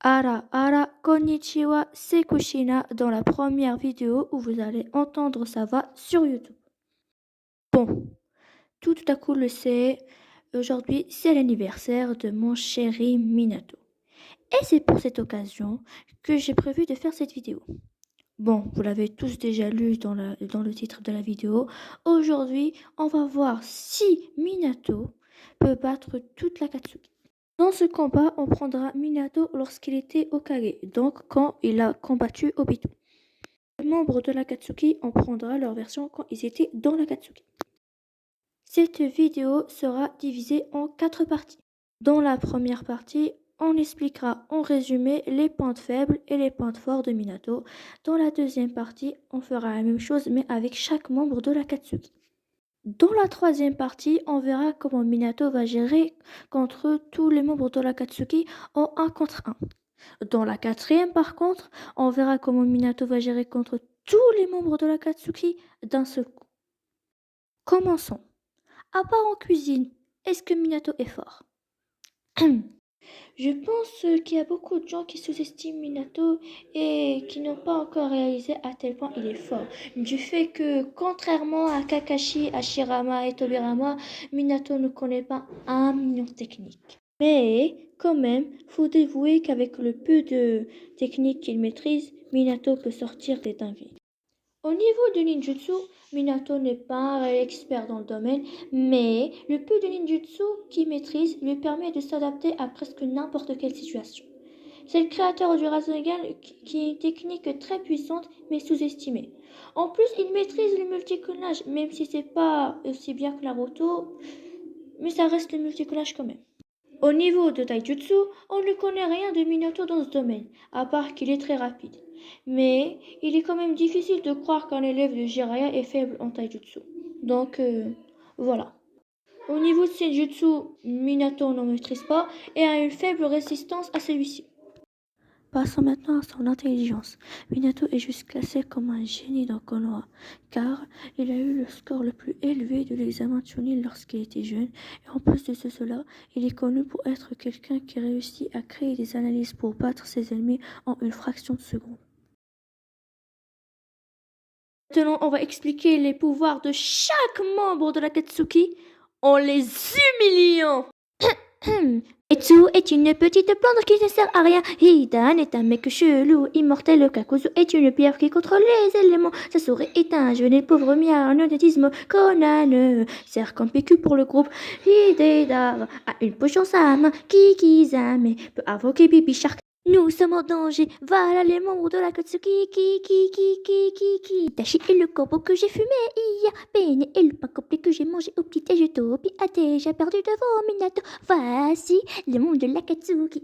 Ara, ara, konnichiwa, c'est Kushina dans la première vidéo où vous allez entendre sa voix sur YouTube. Bon, tout à coup le sait, aujourd'hui c'est l'anniversaire de mon chéri Minato. Et c'est pour cette occasion que j'ai prévu de faire cette vidéo. Bon, vous l'avez tous déjà lu dans le titre de la vidéo. Aujourd'hui, on va voir si Minato peut battre toute l'Akatsuki. Dans ce combat, on prendra Minato lorsqu'il était Hokage, donc quand il a combattu Obito. Les membres de l'Akatsuki, on prendra leur version quand ils étaient dans l'Akatsuki. Cette vidéo sera divisée en 4 parties. Dans la première partie, on expliquera en résumé les points faibles et les points forts de Minato. Dans la deuxième partie, on fera la même chose mais avec chaque membre de l'Akatsuki. Dans la troisième partie, on verra comment Minato va gérer contre tous les membres de l'Akatsuki en 1 contre 1. Dans la quatrième, par contre, on verra comment Minato va gérer contre tous les membres de l'Akatsuki d'un seul coup. Commençons. À part en cuisine, est-ce que Minato est fort? Je pense qu'il y a beaucoup de gens qui sous-estiment Minato et qui n'ont pas encore réalisé à tel point il est fort. Du fait que, contrairement à Kakashi, Hashirama et Tobirama, Minato ne connaît pas 1 million de techniques. Mais, quand même, faut avouer qu'avec le peu de techniques qu'il maîtrise, Minato peut sortir des dingueries. Au niveau du ninjutsu, Minato n'est pas un réel expert dans le domaine, mais le peu de ninjutsu qu'il maîtrise lui permet de s'adapter à presque n'importe quelle situation. C'est le créateur du Rasengan qui est une technique très puissante mais sous-estimée. En plus, il maîtrise le multicollage, même si c'est pas aussi bien que Naruto, mais ça reste le multicollage quand même. Au niveau de taijutsu, on ne connaît rien de Minato dans ce domaine, à part qu'il est très rapide. Mais il est quand même difficile de croire qu'un élève de Jiraiya est faible en taijutsu. Donc voilà. Au niveau de senjutsu, Minato n'en maîtrise pas et a une faible résistance à celui-ci. Passons maintenant à son intelligence. Minato est juste classé comme un génie dans Konoha, car il a eu le score le plus élevé de l'examen Chunin lorsqu'il était jeune, et en plus de cela, il est connu pour être quelqu'un qui réussit à créer des analyses pour battre ses ennemis en une fraction de seconde. Maintenant, on va expliquer les pouvoirs de chaque membre de l'Akatsuki en les humiliant. Etsu est une petite plante qui ne sert à rien. Hidan est un mec chelou, immortel. Kakuzu est une pierre qui contrôle les éléments. Sasori est un jeune et pauvre miarnotisme. Konan sert comme PQ pour le groupe. Hidedar a une poche dans sa main. Kikizame peut invoquer Bibi Shark. Nous sommes en danger. Voilà les membres de l'Akatsuki. Itachi est le corbeau que j'ai fumé hier. Bene est le pain complet que j'ai mangé au petit-déj. Tobi a déjà perdu devant Minato. Voici les membres de l'Akatsuki.